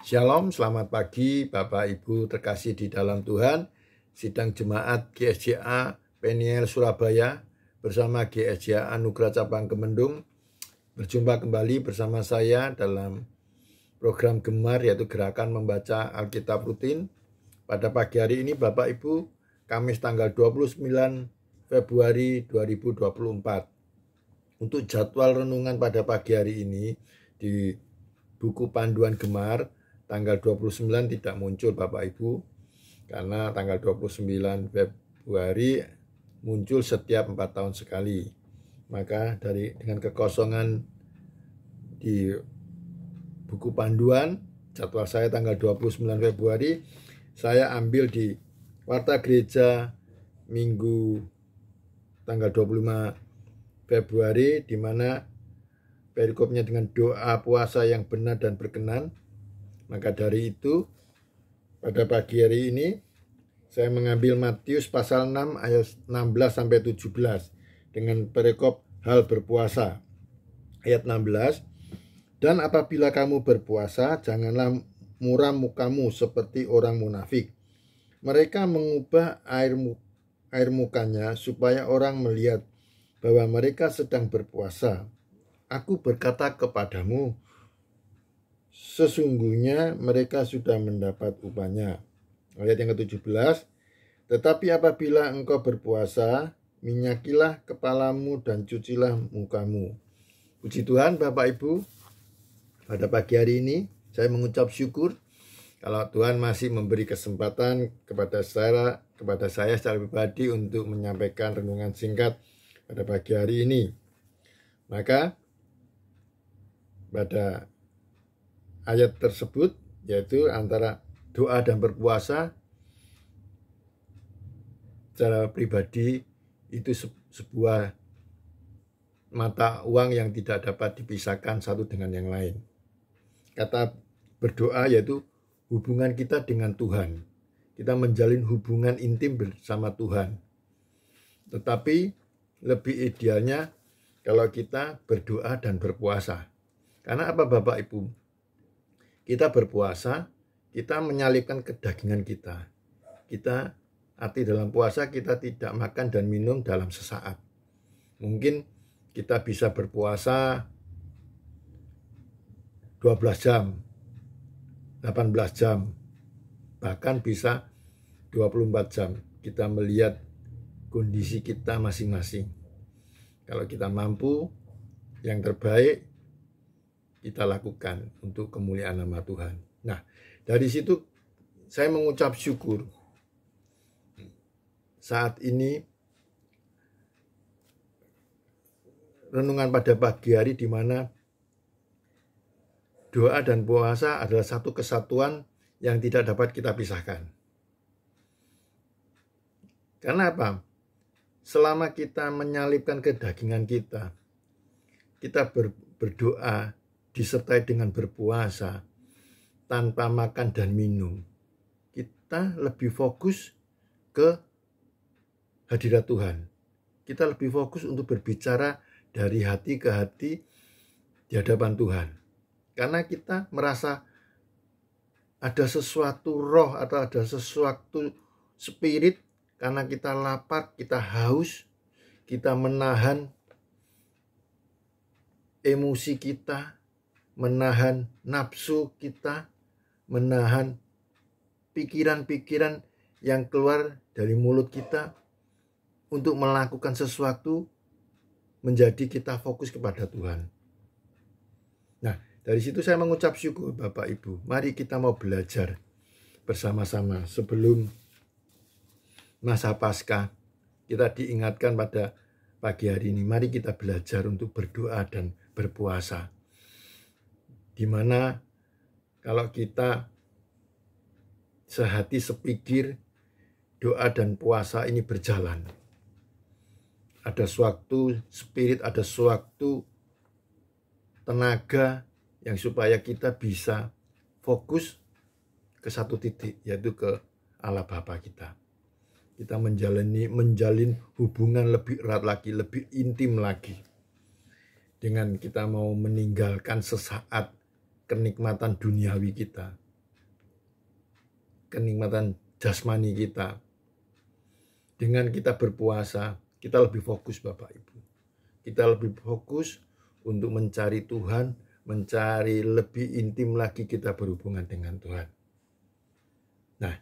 Shalom, selamat pagi Bapak Ibu terkasih di dalam Tuhan. Sidang Jemaat GSJA Peniel Surabaya bersama GSJA Anugerah Cabang Kemendung berjumpa kembali bersama saya dalam program Gemar, yaitu Gerakan Membaca Alkitab Rutin. Pada pagi hari ini Bapak Ibu, Kamis tanggal 29 Februari 2024. Untuk jadwal renungan pada pagi hari ini di buku panduan Gemar tanggal 29 tidak muncul Bapak Ibu, karena tanggal 29 Februari muncul setiap 4 tahun sekali. Maka dengan kekosongan di buku panduan, jadwal saya tanggal 29 Februari, saya ambil di Warta Gereja Minggu tanggal 25 Februari, di mana perikopnya dengan doa puasa yang benar dan berkenan. Maka dari itu, pada pagi hari ini saya mengambil Matius pasal 6 ayat 16 sampai 17 dengan perikop hal berpuasa. Ayat 16, dan apabila kamu berpuasa, janganlah muram mukamu seperti orang munafik. Mereka mengubah air mukanya supaya orang melihat bahwa mereka sedang berpuasa. Aku berkata kepadamu, sesungguhnya mereka sudah mendapat upahnya. Ayat yang ke-17, tetapi apabila engkau berpuasa, minyakilah kepalamu dan cucilah mukamu. Puji Tuhan Bapak Ibu, pada pagi hari ini saya mengucap syukur kalau Tuhan masih memberi kesempatan kepada saya secara pribadi untuk menyampaikan renungan singkat pada pagi hari ini. Maka pada ayat tersebut, yaitu antara doa dan berpuasa, secara pribadi itu sebuah mata uang yang tidak dapat dipisahkan satu dengan yang lain. Kata berdoa yaitu hubungan kita dengan Tuhan. Kita menjalin hubungan intim bersama Tuhan. Tetapi lebih idealnya kalau kita berdoa dan berpuasa. Karena apa Bapak Ibu? Kita berpuasa, kita menyalipkan kedagingan kita. Arti dalam puasa kita tidak makan dan minum dalam sesaat. Mungkin kita bisa berpuasa 12 jam, 18 jam, bahkan bisa 24 jam. Kita melihat kondisi kita masing-masing. Kalau kita mampu, yang terbaik kita lakukan untuk kemuliaan nama Tuhan. Nah, dari situ saya mengucap syukur. Saat ini renungan pada pagi hari di mana doa dan puasa adalah satu kesatuan yang tidak dapat kita pisahkan. Karena apa? Selama kita menyalipkan kedagingan kita berdoa disertai dengan berpuasa tanpa makan dan minum, kita lebih fokus ke hadirat Tuhan. Kita lebih fokus untuk berbicara dari hati ke hati di hadapan Tuhan. Karena kita merasa ada sesuatu roh atau ada sesuatu spirit. Karena kita lapar, kita haus, kita menahan emosi kita, menahan nafsu kita, menahan pikiran-pikiran yang keluar dari mulut kita untuk melakukan sesuatu, menjadi kita fokus kepada Tuhan. Nah, dari situ saya mengucap syukur Bapak Ibu. Mari kita mau belajar bersama-sama sebelum masa Paskah. Kita diingatkan pada pagi hari ini, mari kita belajar untuk berdoa dan berpuasa. Di mana kalau kita sehati sepikir, doa dan puasa ini berjalan. Ada suatu spirit, ada suatu tenaga yang supaya kita bisa fokus ke satu titik, yaitu ke Allah Bapa kita. Kita menjalin hubungan lebih erat lagi, lebih intim lagi. Dengan kita mau meninggalkan sesaat kenikmatan duniawi kita. kenikmatan jasmani kita. Dengan kita berpuasa, kita lebih fokus Bapak Ibu. Kita lebih fokus untuk mencari Tuhan, mencari lebih intim lagi kita berhubungan dengan Tuhan. Nah,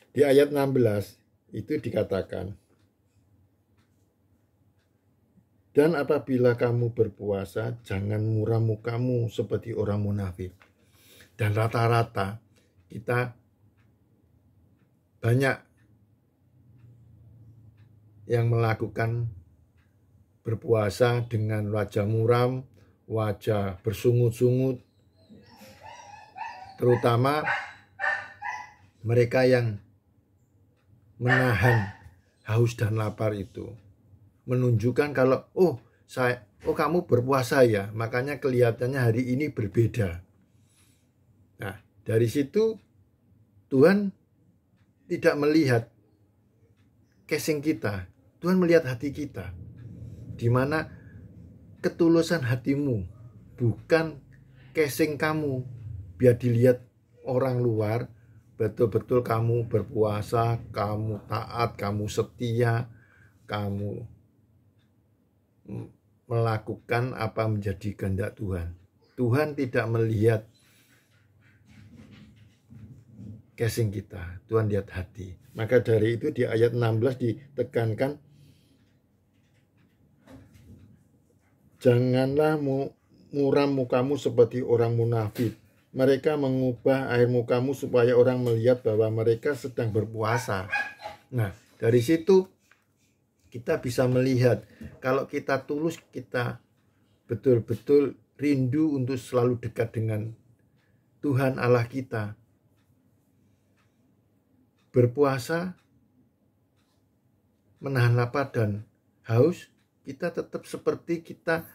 di ayat 16 itu dikatakan, dan apabila kamu berpuasa, jangan muram mukamu seperti orang munafik. Dan rata-rata kita banyak yang melakukan berpuasa dengan wajah muram, wajah bersungut-sungut, terutama mereka yang menahan haus dan lapar itu, menunjukkan kalau kamu berpuasa ya, makanya kelihatannya hari ini berbeda. Nah, dari situ Tuhan tidak melihat casing kita, Tuhan melihat hati kita, di mana ketulusan hatimu, bukan casing kamu, biar dilihat orang luar, betul-betul kamu berpuasa, kamu taat, kamu setia, kamu melakukan apa menjadi kehendak Tuhan. Tuhan tidak melihat casing kita, Tuhan lihat hati. Maka dari itu di ayat 16 ditekankan, janganlah muram mukamu seperti orang munafik. Mereka mengubah air mukamu supaya orang melihat bahwa mereka sedang berpuasa. Nah, dari situ kita bisa melihat kalau kita tulus, kita betul-betul rindu untuk selalu dekat dengan Tuhan Allah kita. Berpuasa, menahan lapar dan haus, kita tetap seperti kita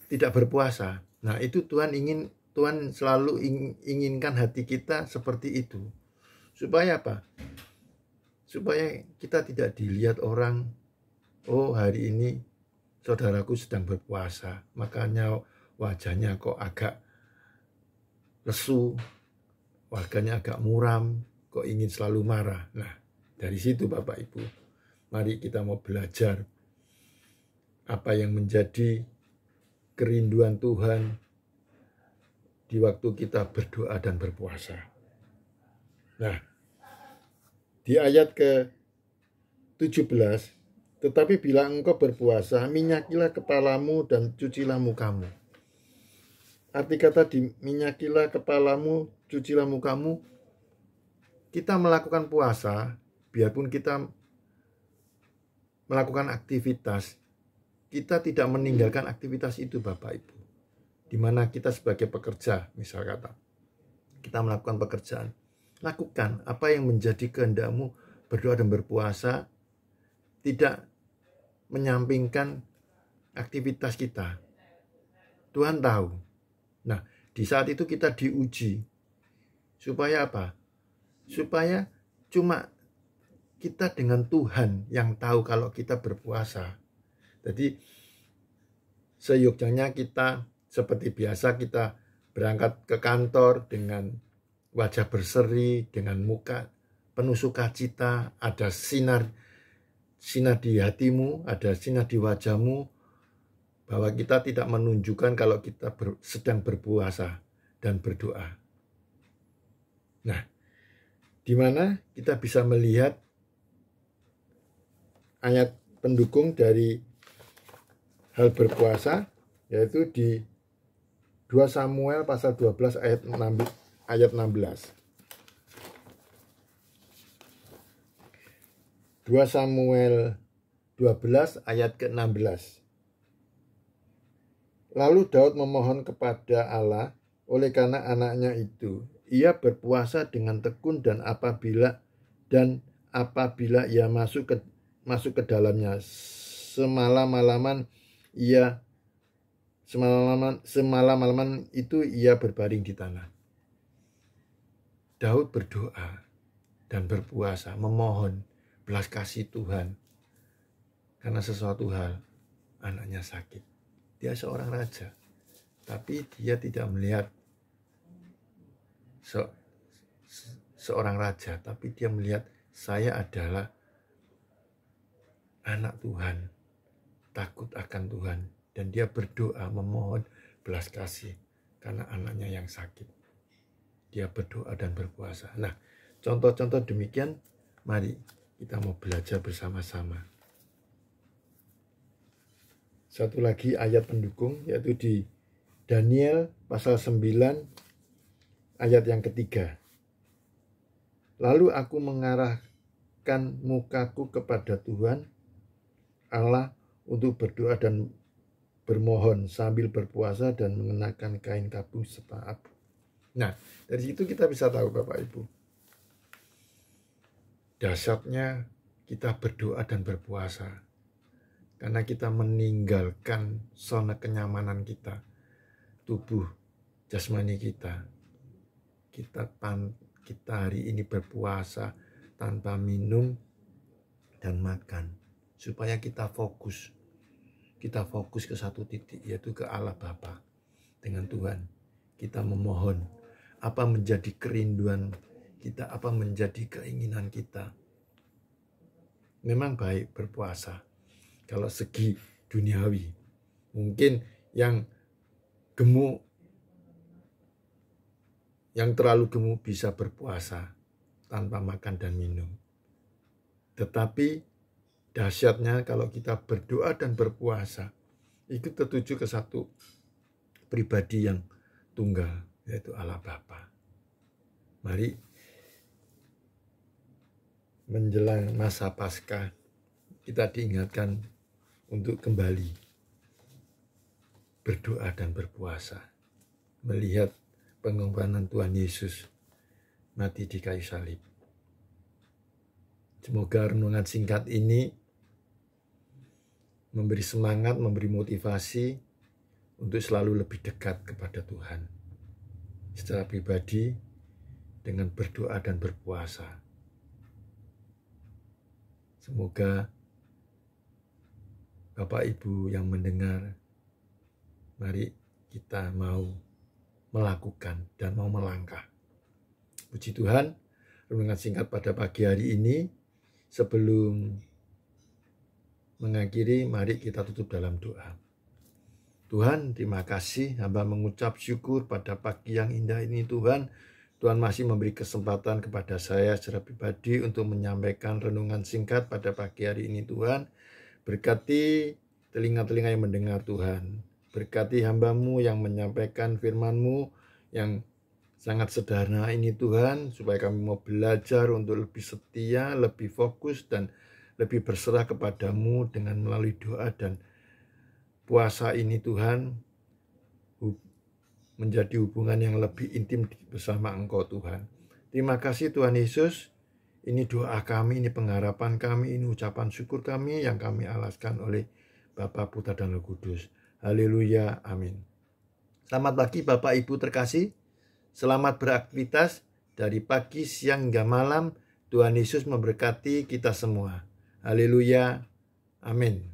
tidak berpuasa. Nah, itu Tuhan selalu inginkan hati kita seperti itu. Supaya apa? Supaya kita tidak dilihat orang, oh hari ini saudaraku sedang berpuasa, makanya wajahnya kok agak lesu, wajahnya agak muram, kok ingin selalu marah. Nah, dari situ Bapak Ibu, mari kita mau belajar apa yang menjadi kerinduan Tuhan di waktu kita berdoa dan berpuasa. Nah, di ayat ke-17, tetapi bila engkau berpuasa, minyakilah kepalamu dan cucilah mukamu. Arti kata diminyakilah kepalamu, cucilah mukamu, kita melakukan puasa, biarpun kita melakukan aktivitas, kita tidak meninggalkan aktivitas itu Bapak Ibu. Di mana kita sebagai pekerja, misal kata, kita melakukan pekerjaan, lakukan apa yang menjadi kehendakmu, berdoa dan berpuasa, tidak menyampingkan aktivitas kita. Tuhan tahu. Nah, di saat itu kita diuji. Supaya apa? Supaya cuma kita dengan Tuhan yang tahu kalau kita berpuasa. Jadi seyogyanya kita seperti biasa, kita berangkat ke kantor dengan wajah berseri, dengan muka penuh sukacita, ada sinar di hatimu, ada sinar di wajahmu, bahwa kita tidak menunjukkan kalau kita sedang berpuasa dan berdoa. Nah, di mana kita bisa melihat ayat pendukung dari hal berpuasa, yaitu di 2 Samuel pasal 12 ayat 16. 2 Samuel 12 ayat ke-16. Lalu Daud memohon kepada Allah oleh karena anaknya itu. Ia berpuasa dengan tekun dan apabila ia masuk ke dalamnya, semalam-malaman itu ia berbaring di tanah. Daud berdoa dan berpuasa, memohon belas kasih Tuhan karena sesuatu hal anaknya sakit. Dia seorang raja, tapi dia tidak melihat seorang raja, tapi dia melihat saya adalah anak Tuhan, takut akan Tuhan, dan dia berdoa memohon belas kasih karena anaknya yang sakit. Dia berdoa dan berpuasa. Nah, contoh-contoh demikian, mari kita mau belajar bersama-sama. Satu lagi ayat pendukung, yaitu di Daniel pasal 9 ayat yang ketiga. Lalu aku mengarahkan mukaku kepada Tuhan Allah untuk berdoa dan bermohon sambil berpuasa dan mengenakan kain kabung serta abu. Nah, dari situ kita bisa tahu Bapak Ibu, dahsyatnya kita berdoa dan berpuasa karena kita meninggalkan zona kenyamanan kita, tubuh jasmani kita. Kita hari ini berpuasa tanpa minum dan makan supaya kita fokus ke satu titik, yaitu ke Allah Bapa. Dengan Tuhan kita memohon apa menjadi kerinduan kita, apa menjadi keinginan kita. Memang baik berpuasa kalau segi duniawi. Mungkin yang gemuk, yang terlalu gemuk bisa berpuasa tanpa makan dan minum. Tetapi dahsyatnya kalau kita berdoa dan berpuasa, itu tertuju ke satu pribadi yang tunggal, yaitu Allah Bapa. Mari menjelang masa Paskah kita diingatkan untuk kembali berdoa dan berpuasa, melihat pengorbanan Tuhan Yesus mati di kayu salib. Semoga renungan singkat ini memberi semangat, memberi motivasi untuk selalu lebih dekat kepada Tuhan secara pribadi dengan berdoa dan berpuasa. Semoga Bapak Ibu yang mendengar, mari kita mau melakukan dan mau melangkah. Puji Tuhan, renungan singkat pada pagi hari ini. Sebelum mengakhiri, mari kita tutup dalam doa. Tuhan, terima kasih, hamba mengucap syukur pada pagi yang indah ini Tuhan. Tuhan masih memberi kesempatan kepada saya secara pribadi untuk menyampaikan renungan singkat pada pagi hari ini Tuhan. Berkati telinga-telinga yang mendengar Tuhan. Berkati hamba-Mu yang menyampaikan firman-Mu yang sangat sederhana ini Tuhan, supaya kami mau belajar untuk lebih setia, lebih fokus, dan lebih berserah kepadamu dengan melalui doa dan puasa ini Tuhan, menjadi hubungan yang lebih intim bersama Engkau Tuhan. Terima kasih Tuhan Yesus, ini doa kami, ini pengharapan kami, ini ucapan syukur kami yang kami alaskan oleh Bapa, Putra, dan Roh Kudus. Haleluya, amin. Selamat pagi Bapak Ibu terkasih. Selamat beraktivitas dari pagi, siang, hingga malam. Tuhan Yesus memberkati kita semua. Haleluya, amin.